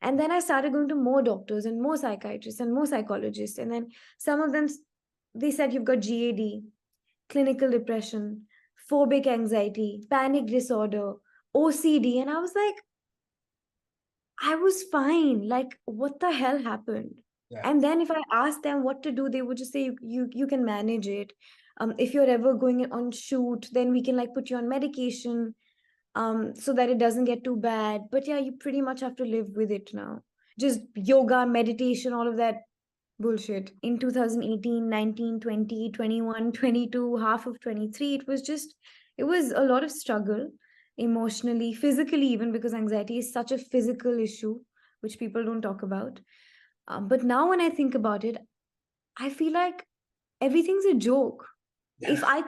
And then I started going to more doctors and more psychiatrists and more psychologists. And then some of them, they said, you've got GAD, clinical depression, phobic anxiety, panic disorder, OCD. And I was like, I was fine. Like, what the hell happened? Yeah. And then if I asked them what to do, they would just say, you can manage it. If you're ever going on shoot, then we can like put you on medication, so that it doesn't get too bad. But yeah, you pretty much have to live with it now. Just yoga, meditation, all of that bullshit. In 2018, 19, 20, 21, 22, half of 23, it was a lot of struggle emotionally, physically, even because anxiety is such a physical issue, which people don't talk about. But now when I think about it, I feel like everything's a joke. Yeah. If I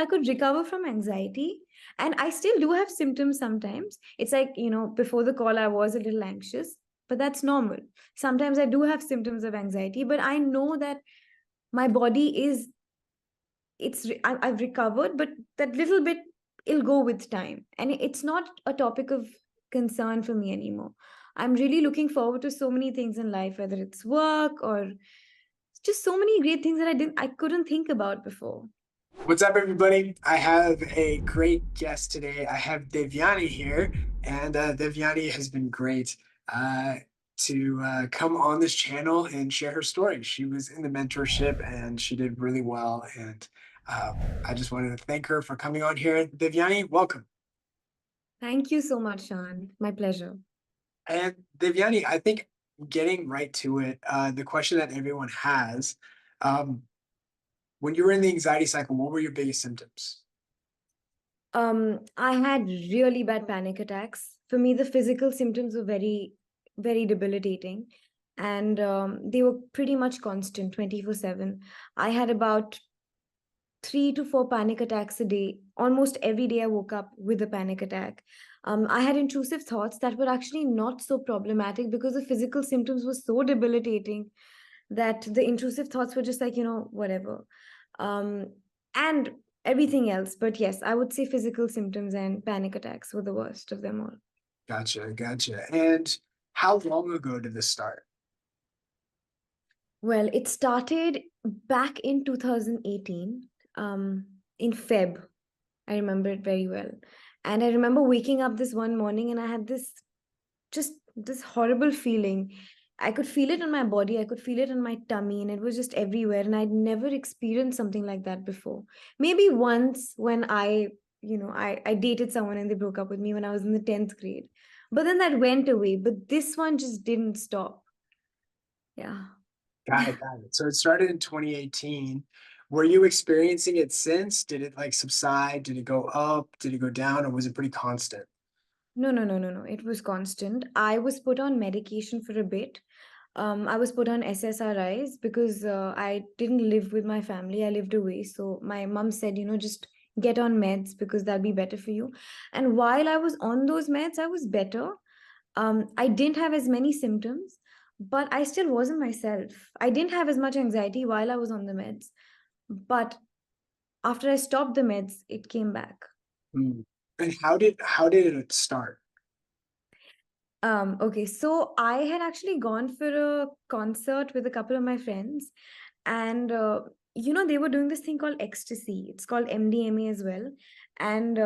could recover from anxiety, and I still do have symptoms sometimes. It's like, before the call I was a little anxious, but that's normal. Sometimes I do have symptoms of anxiety, but I know that my body is I've recovered, but that little bit, it'll go with time, and it's not a topic of concern for me anymore. I'm really looking forward to so many things in life, whether it's work or just so many great things that I couldn't think about before. What's up, everybody? I have a great guest today. I have Devyani here, and Devyani has been great to come on this channel and share her story. She was in the mentorship and she did really well. And I just wanted to thank her for coming on here. Devyani, welcome. Thank you so much, Sean. My pleasure. And Devyani, I think getting right to it, the question that everyone has, um, when you were in the anxiety cycle, what were your biggest symptoms? I had really bad panic attacks. For me, the physical symptoms were very, very debilitating. And they were pretty much constant 24/7. I had about 3 to 4 panic attacks a day. Almost every day I woke up with a panic attack. I had intrusive thoughts that were actually not so problematic because the physical symptoms were so debilitating that the intrusive thoughts were just like, whatever. And everything else. But yes, I would say physical symptoms and panic attacks were the worst of them all. Gotcha, gotcha. And how long ago did this start? Well, it started back in 2018, in Feb. I remember it very well. And I remember waking up this one morning and I had this horrible feeling. I could feel it in my body, I could feel it in my tummy, and it was just everywhere. And I'd never experienced something like that before. Maybe once when I dated someone and they broke up with me when I was in the 10th grade. But then that went away. But this one just didn't stop. Yeah. Got it, got it. So it started in 2018. Were you experiencing it since? Did it like subside? Did it go up? Did it go down? Or was it pretty constant? No, no, no, no, no. It was constant. I was put on medication for a bit. I was put on SSRIs because I didn't live with my family. I lived away. So my mom said, just get on meds because that'll be better for you. And while I was on those meds, I was better. I didn't have as many symptoms, but I still wasn't myself. I didn't have as much anxiety while I was on the meds. But after I stopped the meds, it came back. Hmm. And how did it start? Okay, so I had actually gone for a concert with a couple of my friends, and they were doing this thing called ecstasy. It's called MDMA as well, and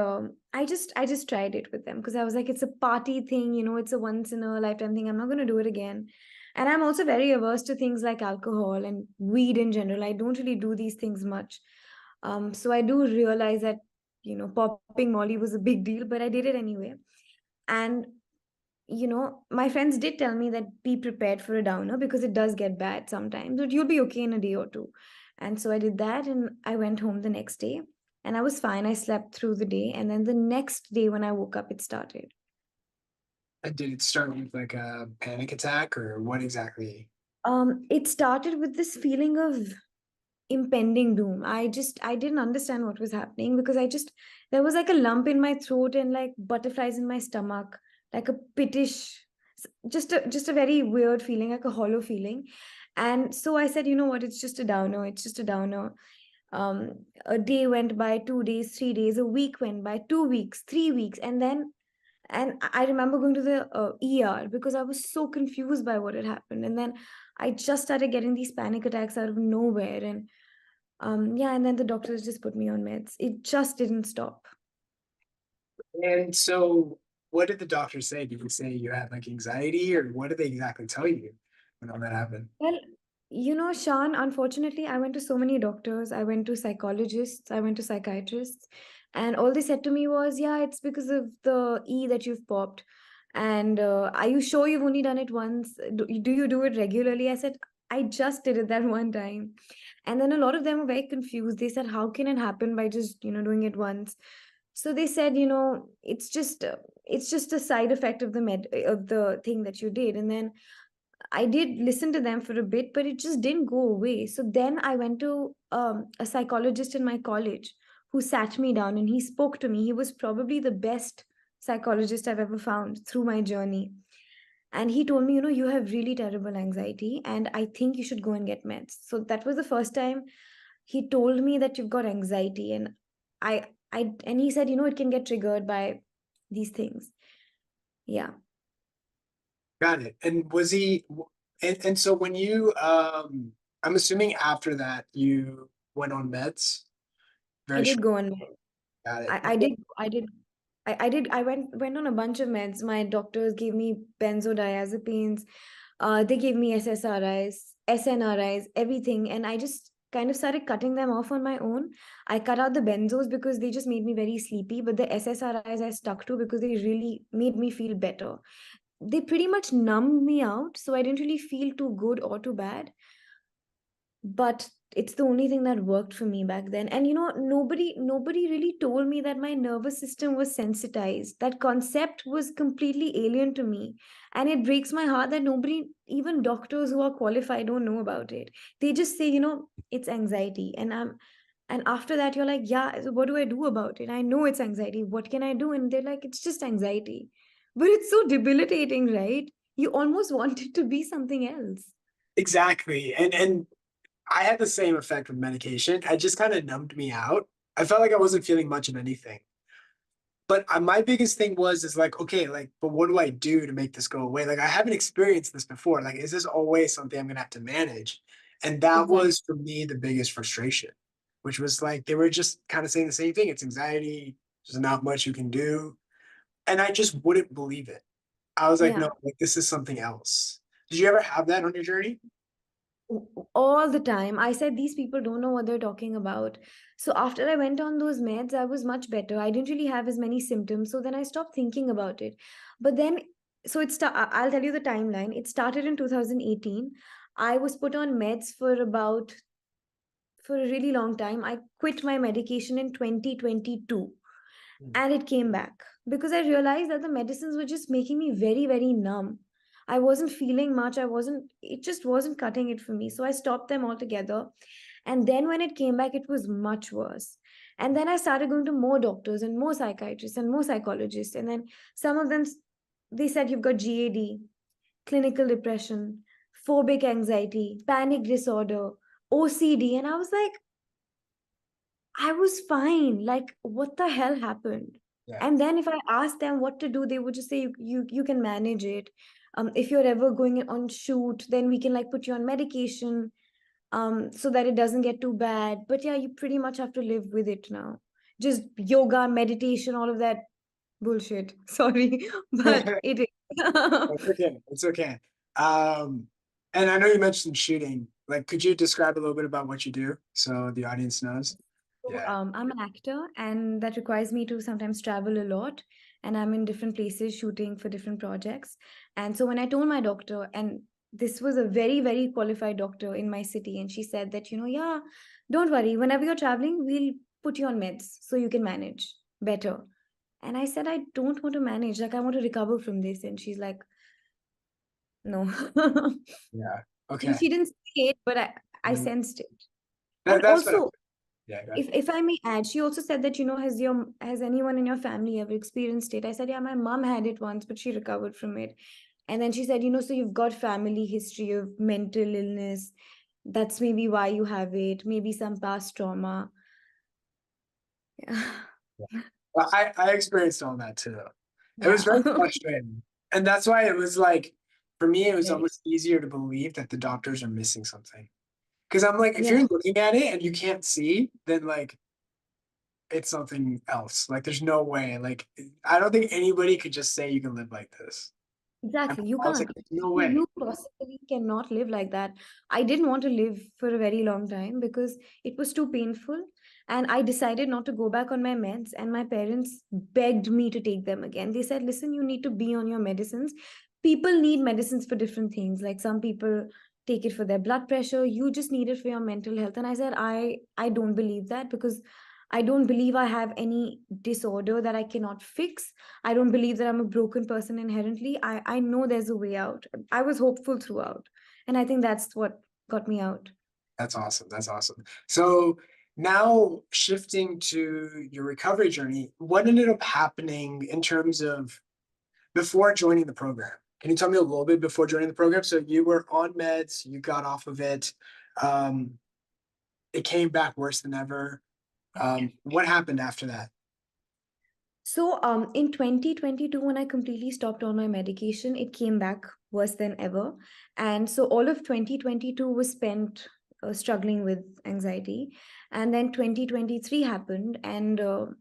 I just tried it with them because I was like, it's a party thing, it's a once in a lifetime thing. I'm not going to do it again, and I'm also very averse to things like alcohol and weed in general. I don't really do these things much, so I do realize that popping Molly was a big deal, but I did it anyway, and my friends did tell me that be prepared for a downer because it does get bad sometimes, but you'll be okay in a day or two. And so I did that and I went home the next day and I was fine. I slept through the day. And then the next day when I woke up, it started. And did it start with like a panic attack or what exactly? It started with this feeling of impending doom. I didn't understand what was happening because there was like a lump in my throat and like butterflies in my stomach, like a pittish, just a very weird feeling, like a hollow feeling. And so I said, you know what, it's just a downer, it's just a downer. A day went by, 2 days, 3 days, a week went by, 2 weeks, 3 weeks, and then And I remember going to the ER because I was so confused by what had happened. And then I just started getting these panic attacks out of nowhere. And yeah, and then the doctors just put me on meds. It just didn't stop. And so what did the doctor say? Did he say you had like anxiety, or what did they exactly tell you when all that happened? Well, Sean, unfortunately, I went to so many doctors. I went to psychologists, I went to psychiatrists, and all they said to me was, yeah, it's because of the E that you've popped. And are you sure you've only done it once? Do you do it regularly? I said, I just did it that one time. And then a lot of them were very confused. They said, how can it happen by just, doing it once? So they said, it's just a side effect of the thing that you did. And then I did listen to them for a bit, but it just didn't go away. So then I went to a psychologist in my college who sat me down and he spoke to me. He was probably the best psychologist I've ever found through my journey. And he told me, you have really terrible anxiety and I think you should go and get meds. So that was the first time he told me that you've got anxiety. And and he said, it can get triggered by these things. Yeah. Got it. And was he, and so when you, I'm assuming after that you went on meds I very did short. go on. Got it. I went on a bunch of meds. My doctors gave me benzodiazepines. They gave me SSRIs, SNRIs, everything, and I just kind of started cutting them off on my own. I cut out the benzos because they just made me very sleepy, but the SSRIs I stuck to because they really made me feel better. They pretty much numbed me out, so I didn't really feel too good or too bad, but it's the only thing that worked for me back then. And nobody really told me that my nervous system was sensitized. That concept was completely alien to me, and it breaks my heart that nobody, even doctors who are qualified, don't know about it. They just say, it's anxiety. And after that you're like, yeah, so what do I do about it? I know it's anxiety, what can I do? And they're like, it's just anxiety. But it's so debilitating, right? You almost want it to be something else. Exactly. And I had the same effect with medication. It just kind of numbed me out. I felt like I wasn't feeling much of anything. But my biggest thing is like, okay, like, but what do I do to make this go away? Like, I haven't experienced this before. Like, is this always something I'm gonna have to manage? And that Exactly. was for me the biggest frustration, which was like they were just kind of saying the same thing. It's anxiety. There's not much you can do, and I just wouldn't believe it. I was like, no, Yeah. like this is something else. Did you ever have that on your journey? All the time. I said these people don't know what they're talking about. So after I went on those meds, I was much better. I didn't really have as many symptoms. So then I stopped thinking about it. But then, so I'll tell you the timeline. It started in 2018. I was put on meds for a really long time. I quit my medication in 2022 and it came back because I realized that the medicines were just making me very, very numb. I wasn't feeling much. It just wasn't cutting it for me. So I stopped them altogether. And then when it came back, it was much worse. And then I started going to more doctors and more psychiatrists and more psychologists. And then some of them, they said, you've got GAD, clinical depression, phobic anxiety, panic disorder, OCD. And I was like, I was fine. Like, what the hell happened? Yeah. And then if I asked them what to do, they would just say you can manage it. If you're ever going on shoot, then we can like put you on medication, so that it doesn't get too bad. But yeah, you pretty much have to live with it now. Just yoga, meditation, all of that bullshit. Sorry, but it is. It's okay. It's okay. Um, and I know you mentioned shooting. Like, could you describe a little bit about what you do so the audience knows? So, Yeah. I'm an actor, and that requires me to sometimes travel a lot. And I'm in different places shooting for different projects. And so, when I told my doctor, and this was a very, very qualified doctor in my city, and she said that, yeah, don't worry, whenever you're traveling, we'll put you on meds so you can manage better. And I said, I don't want to manage, like, I want to recover from this. And she's like, no. Yeah. And Okay. she didn't say it, but I Mm, sensed it. That, And that's what I, also, yeah, go ahead. if I may add, she also said that, has anyone in your family ever experienced it? I said, yeah, my mom had it once, but she recovered from it. And then she said, so you've got family history of mental illness. That's maybe why you have it, maybe some past trauma. Yeah. Yeah. Well, I experienced all that too. It was Yeah. very frustrating. And that's why it was like, for me, it was Very. almost easier to believe that the doctors are missing something. Because I'm like, if Yeah. you're looking at it and you can't see, then like it's something else. Like there's no way. Like I don't think anybody could just say you can live like this. And Exactly. You I was like, can't. no way. You possibly cannot live like that. I didn't want to live for a very long time because it was too painful. And I decided not to go back on my meds. And my parents begged me to take them again. They said, listen, you need to be on your medicines. People need medicines for different things. Like some people take it for their blood pressure. You just need it for your mental health. And I said, I don't believe that because I don't believe I have any disorder that I cannot fix. I don't believe that I'm a broken person inherently. I know there's a way out. I was hopeful throughout. And I think that's what got me out. That's awesome. That's awesome. So now shifting to your recovery journey, what ended up happening in terms of before joining the program? Can you tell me a little bit before joining the program? So you were on meds, you got off of it, um, it came back worse than ever. What happened after that? So in 2022, when I completely stopped all my medication, it came back worse than ever. And so all of 2022 was spent struggling with anxiety. And then 2023 happened. And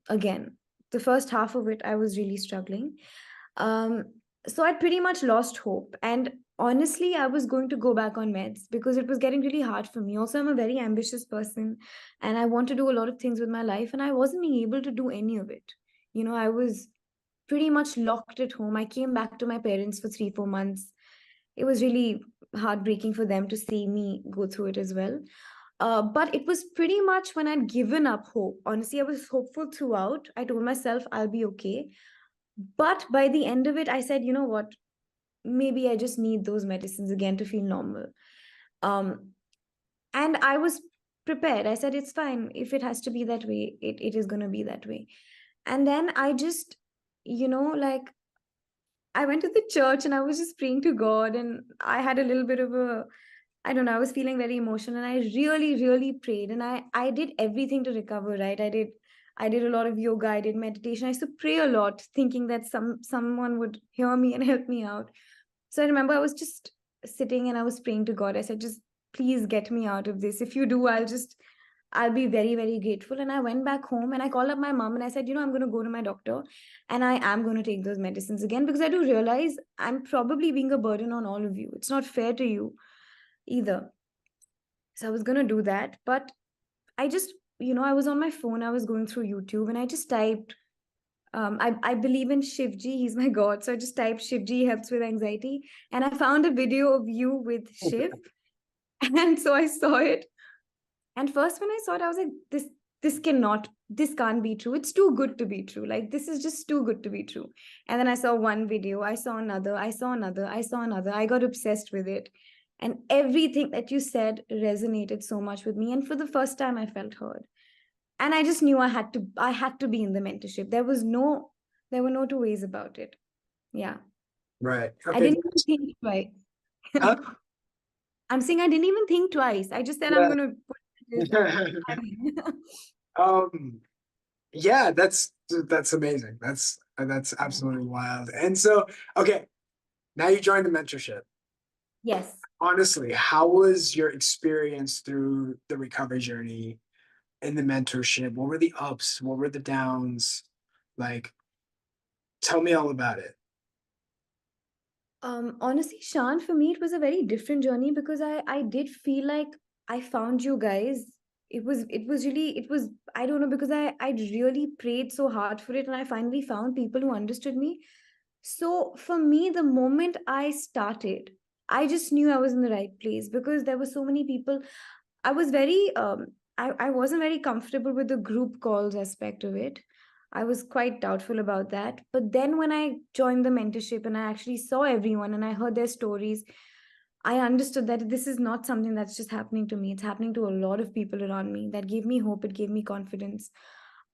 again, the first half of it, I was really struggling. Um, so I pretty much lost hope. And honestly, I was going to go back on meds because it was getting really hard for me. Also, I'm a very ambitious person and I want to do a lot of things with my life, and I wasn't being able to do any of it. I was pretty much locked at home. I came back to my parents for 3, 4 months. It was really heartbreaking for them to see me go through it as well. But it was pretty much when I'd given up hope. Honestly, I was hopeful throughout. I told myself I'll be okay. But by the end of it, I said, you know what? Maybe I just need those medicines again to feel normal. Um, and I was prepared. I said, it's fine. If it has to be that way, it is going to be that way. And then I just, like I went to the church and I was just praying to God. And I had a little bit of a, I don't know, I was feeling very emotional and I really, really prayed. And I did everything to recover, right? I did a lot of yoga, I did meditation. I used to pray a lot, thinking that someone would hear me and help me out. So I remember I was just sitting and I was praying to God. I said, just please get me out of this. If you do, I'll be very, very grateful. And I went back home and I called up my mom and I said, I'm going to go to my doctor and I am going to take those medicines again because I do realize I'm probably being a burden on all of you. It's not fair to you either. So I was going to do that. But I just, I was on my phone, I was going through YouTube and I just typed, I believe in Shivji, he's my God. So I just typed Shivji helps with anxiety. And I found a video of you with Shiv. And so I saw it. And first, when I saw it, I was like, this can't be true. It's too good to be true. Like, this is just too good to be true. And then I saw one video, I saw another, I saw another, I saw another. I got obsessed with it. And everything that you said resonated so much with me. And for the first time, I felt heard. And I just knew I had to be in the mentorship. There were no two ways about it. Yeah. Right. I Okay. didn't even think twice. Huh? I'm saying I didn't even think twice. I just said I'm Yeah. gonna put this and I'm in. um, yeah, that's amazing. That's absolutely wild. And so, okay, now you joined the mentorship. Yes. Honestly, how was your experience through the recovery journey in the mentorship? What were the ups? What were the downs? Like, tell me all about it. Honestly, Shan, for me, it was a very different journey because I did feel like I found you guys. It was I don't know, because I really prayed so hard for it and I finally found people who understood me. So for me, the moment I started, I just knew I was in the right place because there were so many people. I was very I wasn't very comfortable with the group calls aspect of it. I was quite doubtful about that. But then when I joined the mentorship and I actually saw everyone and I heard their stories, I understood that this is not something that's just happening to me. It's happening to a lot of people around me. That gave me hope. It gave me confidence.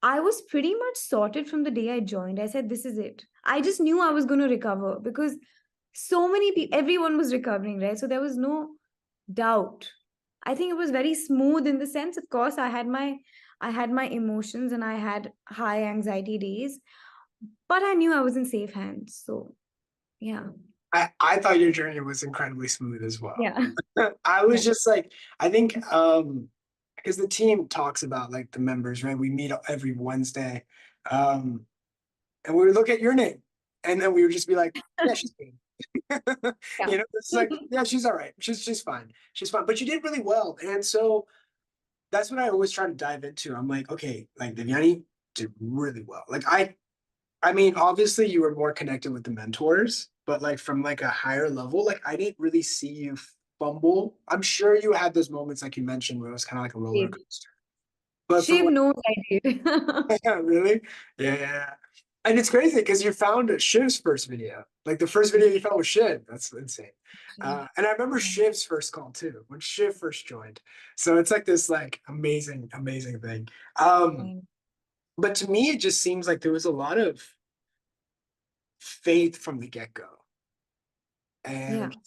I was pretty much sorted from the day I joined. I said, this is it. I just knew I was going to recover because so many people, everyone was recovering, right? So there was no doubt. I think it was very smooth in the sense, of course, I had my emotions and I had high anxiety days. but I knew I was in safe hands. So yeah. I thought your journey was incredibly smooth as well. Yeah. I was Yeah. just like, I think because the team talks about like the members, right? We meet every Wednesday. Um and we would look at your name and then we would just be like, yeah, she's good. Yeah. You know, it's like, yeah, she's all right. She's fine. She's fine. But you did really well. And so that's what I always try to dive into. I'm like, okay, like Devyani did really well. Like I mean, obviously you were more connected with the mentors, but like from like a higher level, like I didn't really see you fumble. I'm sure you had those moments like you mentioned where it was kind of like a roller Shiv, coaster. But from Shiv what knows I did. yeah, really? Yeah, yeah. Yeah. And it's crazy because you found Shiv's first video. Like the first video you found was Shiv. That's insane. Shiv. And I remember Yeah. Shiv's first call too, when Shiv first joined. So it's like this like amazing, amazing thing. Um, Fine. but to me, it just seems like there was a lot of faith from the get-go. Yeah. And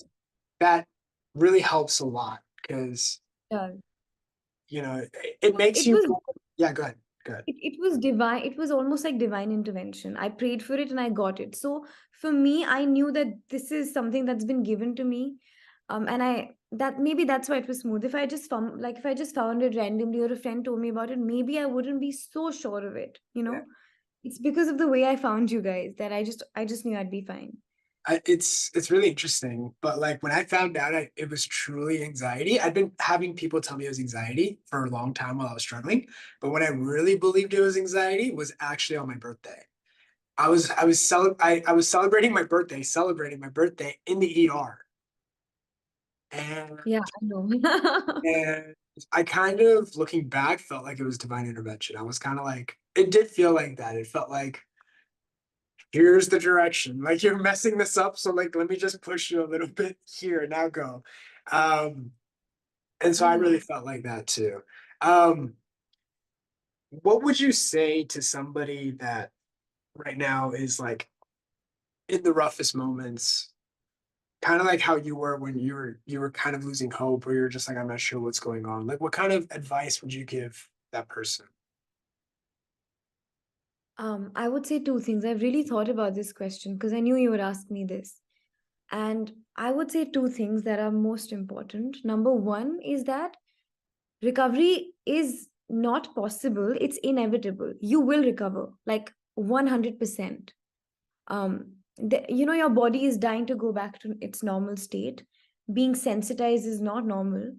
that really helps a lot because, Yeah. you know, it makes It you, was yeah, go ahead. Go ahead. it was divine. It was almost like divine intervention. I prayed for it and I got it. So for me, I knew that this is something that's been given to me. And I that maybe that's why it was smooth. If I just found like if I just found it randomly or a friend told me about it, maybe I wouldn't be so sure of it, you Yeah. know? It's because of the way I found you guys that I just knew I'd be fine. It's really interesting, but like when I found out it was truly anxiety, I'd been having people tell me it was anxiety for a long time while I was struggling. But when I really believed it was anxiety was actually on my birthday. I was celebrating my birthday in the ER. And Yeah, I know. and I kind of looking back felt like it was divine intervention. I was kind of like it did feel like that. It felt like here's the direction. Like you're messing this up, so like let me just push you a little bit here. Now go. Um, and so I Yeah. really felt like that too. Um, what would you say to somebody that right now is like in the roughest moments, kind of like how you were when you were kind of losing hope, or you're just like, I'm not sure what's going on. Like, what kind of advice would you give that person? I would say two things. I've really thought about this question because I knew you would ask me this. And I would say two things that are most important. Number one is that recovery is not possible, it's inevitable. You will recover like 100%. Your body is dying to go back to its normal state. Being sensitized is not normal.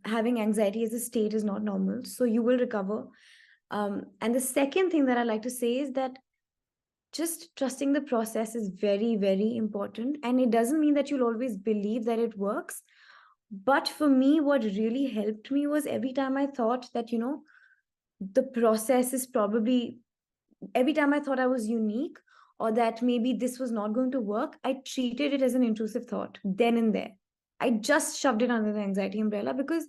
Having anxiety as a state is not normal. So you will recover. And the second thing that I like to say is that just trusting the process is very, very important. And it doesn't mean that you'll always believe that it works. But for me, what really helped me was every time I thought that, the process is probably, every time I thought I was unique or that maybe this was not going to work, I treated it as an intrusive thought then and there. I just shoved it under the anxiety umbrella because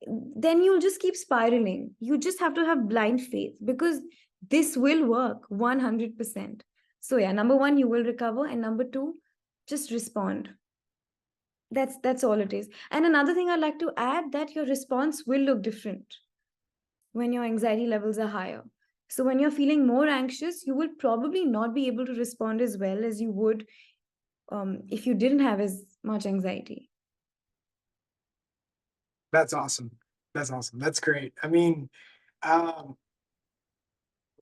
then you'll just keep spiraling. You just have to have blind faith because this will work 100%. So yeah, number one, you will recover, and number two, just respond. That's all it is. And another thing I'd like to add that your response will look different when your anxiety levels are higher. So when you're feeling more anxious, you will probably not be able to respond as well as you would if you didn't have as much anxiety. That's awesome. That's awesome. That's great. I mean, um,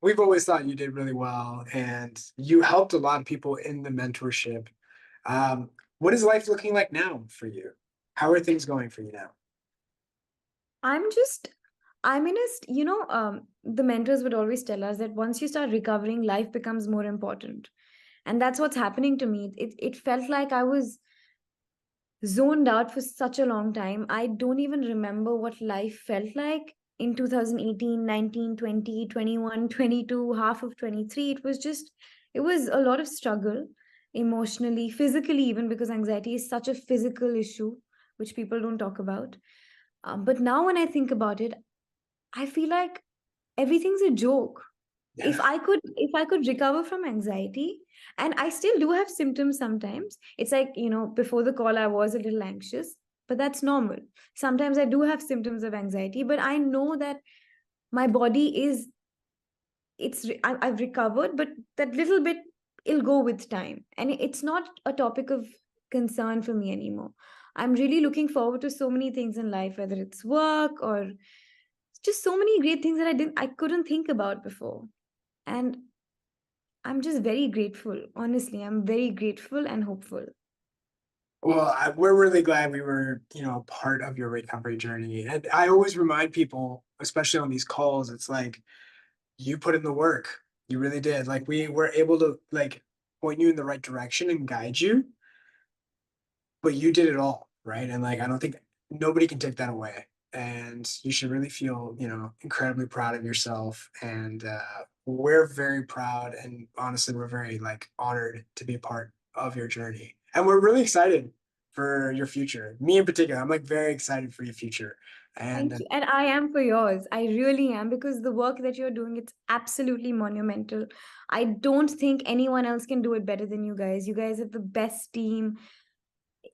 we've always thought you did really well, and you helped a lot of people in the mentorship. What is life looking like now for you? How are things going for you now? I'm just, I'm in a, the mentors would always tell us that once you start recovering, life becomes more important. And that's what's happening to me. It felt like I was zoned out for such a long time. I don't even remember what life felt like in 2018, 19, 20, 21, 22, half of 23. It was a lot of struggle emotionally, physically, even because anxiety is such a physical issue, which people don't talk about. But now when I think about it, I feel like everything's a joke. Yeah, If I could recover from anxiety, and I still do have symptoms sometimes. It's like, before the call I was a little anxious, but that's normal. Sometimes I do have symptoms of anxiety, but I know that my body is I've recovered, but that little bit, it'll go with time, and it's not a topic of concern for me anymore. I'm really looking forward to so many things in life, whether it's work or just so many great things that I couldn't think about before. And I'm just very grateful. Honestly, I'm very grateful and hopeful. Well, we're really glad we were, part of your recovery journey. And I always remind people, especially on these calls, it's like you put in the work. You really did. Like we were able to like point you in the right direction and guide you, but you did it all, right? And like I don't think nobody can take that away. And you should really feel, incredibly proud of yourself. And we're very proud, and honestly, we're very like honored to be a part of your journey. And we're really excited for your future. Me in particular, I'm like very excited for your future. And Thank you. And I am for yours. I really am, because the work that you're doing, it's absolutely monumental. I don't think anyone else can do it better than you guys. You guys have the best team.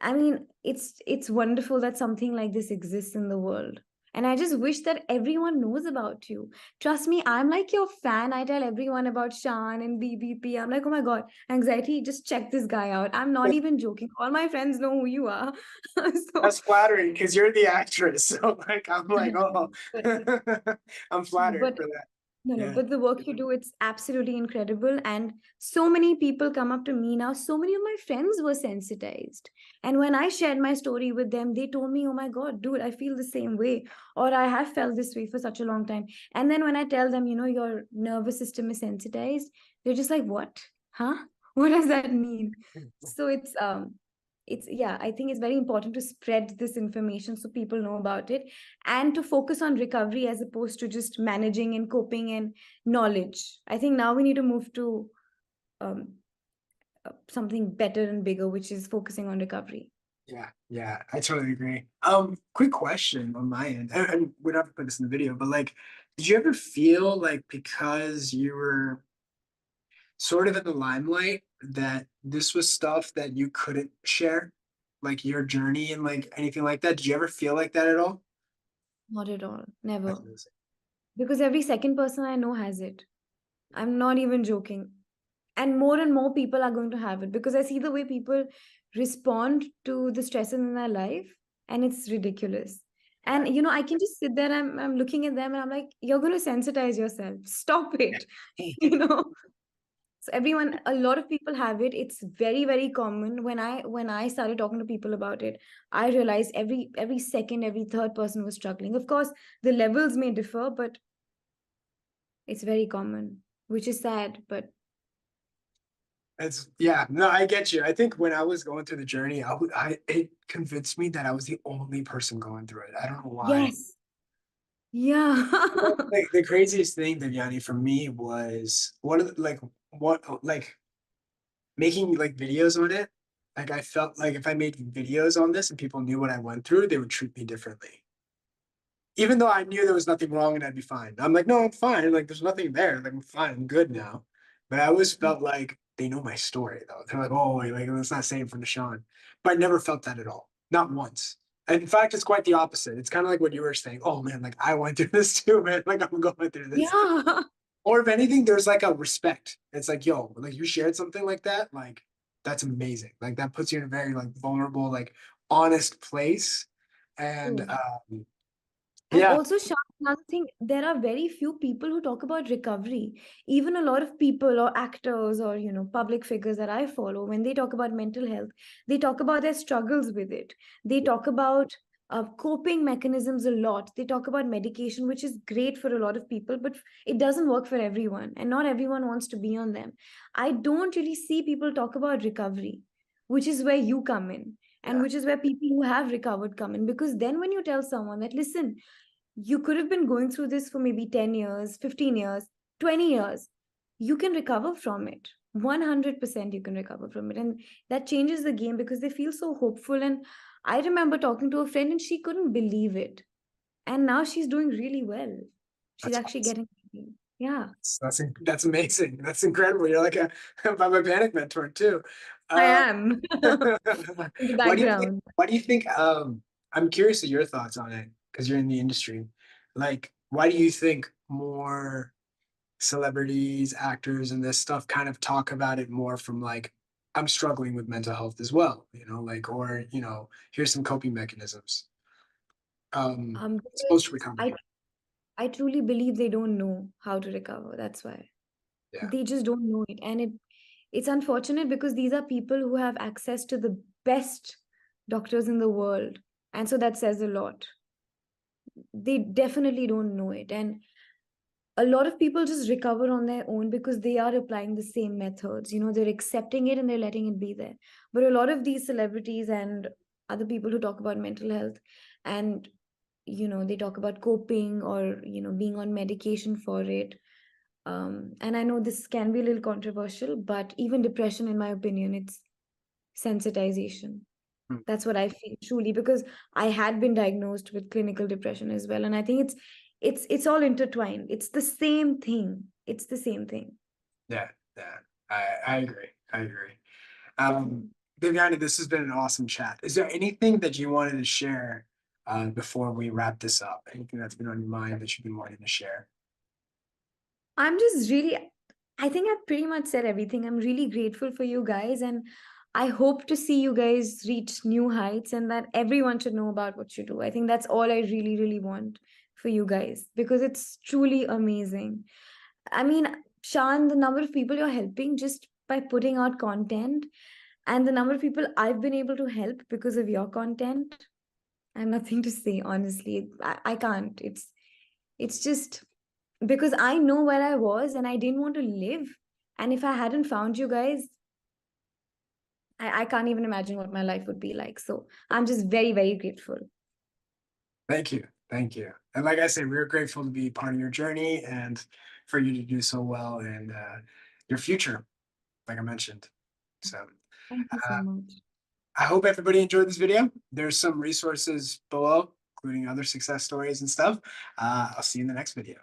I mean, it's wonderful that something like this exists in the world. And I just wish that everyone knows about you. Trust me, I'm like your fan. I tell everyone about Shan and BBP. I'm like, oh my God, anxiety, just check this guy out. I'm not even joking. All my friends know who you are. So, that's flattering because you're the actress. So like I'm like, oh, but I'm flattered but for that. no, no, Yeah. but the work you do, it's absolutely incredible. And so many people come up to me now. So many of my friends were sensitized. And when I shared my story with them, they told me, oh my God, dude, I feel the same way. Or I have felt this way for such a long time. And then when I tell them, your nervous system is sensitized, they're just like, what? Huh? What does that mean? So yeah, I think it's very important to spread this information so people know about it, and to focus on recovery as opposed to just managing and coping and knowledge. I think now we need to move to um, something better and bigger, which is focusing on recovery. Yeah, yeah, I totally agree. Quick question on my end, and we don't have to put this in the video, but like, did you ever feel like because you were sort of in the limelight that this was stuff that you couldn't share, like your journey and like anything like that? Did you ever feel like that at all? Not at all. Never. That's amazing. Because every second person I know has it. I'm not even joking. And more people are going to have it, because I see the way people respond to the stresses in their life, and it's ridiculous. Yeah. And I can just sit there, I'm looking at them and I'm like, you're going to sensitize yourself. Stop it. you know So everyone, a lot of people have it. It's very, very common. When I started talking to people about it, I realized every second, every third person was struggling. Of course, the levels may differ, but it's very common, which is sad. But It's yeah, no, I get you. I think when I was going through the journey, it convinced me that I was the only person going through it. I don't know why. yes, yeah. Like the craziest thing, Devyani, for me was one of the, like what like making like videos on it. Like I felt like if I made videos on this and people knew what I went through, they would treat me differently. Even though I knew there was nothing wrong and I'd be fine. I'm like, no, I'm fine. Like there's nothing there. Like I'm fine. I'm good now. But I always felt like they know my story though. They're like, oh, like let's not say it from Deshaun. But I never felt that at all. Not once. And in fact, it's quite the opposite. It's kind of like what you were saying. Oh man, like I went through this too, man. Like I'm going through this. Yeah. Or if anything, there's like a respect. It's like, yo, like you shared something like that, like that's amazing. Like that puts you in a very like vulnerable, like honest place. And True. And yeah, also, Shah, another thing, there are very few people who talk about recovery. Even a lot of people or actors or, public figures that I follow, when they talk about mental health, they talk about their struggles with it. They talk about coping mechanisms a lot. They talk about medication, which is great for a lot of people, but it doesn't work for everyone. And not everyone wants to be on them. I don't really see people talk about recovery, which is where you come in. And yeah, which is where people who have recovered come in. Because then when you tell someone that, listen, you could have been going through this for maybe 10 years, 15 years, 20 years. You can recover from it. 100% you can recover from it. And that changes the game, because they feel so hopeful. And I remember talking to a friend and she couldn't believe it. And now she's doing really well. She's that's actually awesome. getting, yeah, That's amazing. That's incredible. You're like a I'm a panic mentor too. I Uh, am in the what do you think? background. What do you think? I'm curious of your thoughts on it because you're in the industry. Like, why do you think more celebrities, actors, and this stuff kind of talk about it more from like, I'm struggling with mental health as well, like, or, here's some coping mechanisms. It's Because post I recovery. I truly believe they don't know how to recover. That's why. Yeah. They just don't know it. And it's unfortunate because these are people who have access to the best doctors in the world. And so that says a lot. They definitely don't know it. And a lot of people just recover on their own because they are applying the same methods. They're accepting it and they're letting it be there. But a lot of these celebrities and other people who talk about mental health, and they talk about coping or being on medication for it. And I know this can be a little controversial, but even depression, in my opinion, it's sensitization. Mm. That's what I feel truly, because I had been diagnosed with clinical depression as well, and I think it's all intertwined. It's the same thing. It's the same thing. Yeah. Yeah. I agree. I agree. Um, Devyani, this has been an awesome chat. Is there anything that you wanted to share before we wrap this up? Anything that's been on your mind that you've been wanting to share? I'm just really, I think I've pretty much said everything. I'm really grateful for you guys, and I hope to see you guys reach new heights and that everyone should know about what you do. I think that's all I really, really want for you guys because it's truly amazing. I mean, Shan, the number of people you're helping just by putting out content and the number of people I've been able to help because of your content, I have nothing to say, honestly. I can't. It's just because I know where I was and I didn't want to live. And if I hadn't found you guys, I can't even imagine what my life would be like. So I'm just very, very grateful. Thank you. Thank you. And like I said, we're grateful to be part of your journey and for you to do so well in your future, like I mentioned. So Thank you so uh, much. I hope everybody enjoyed this video. There's some resources below, including other success stories and stuff. I'll see you in the next video.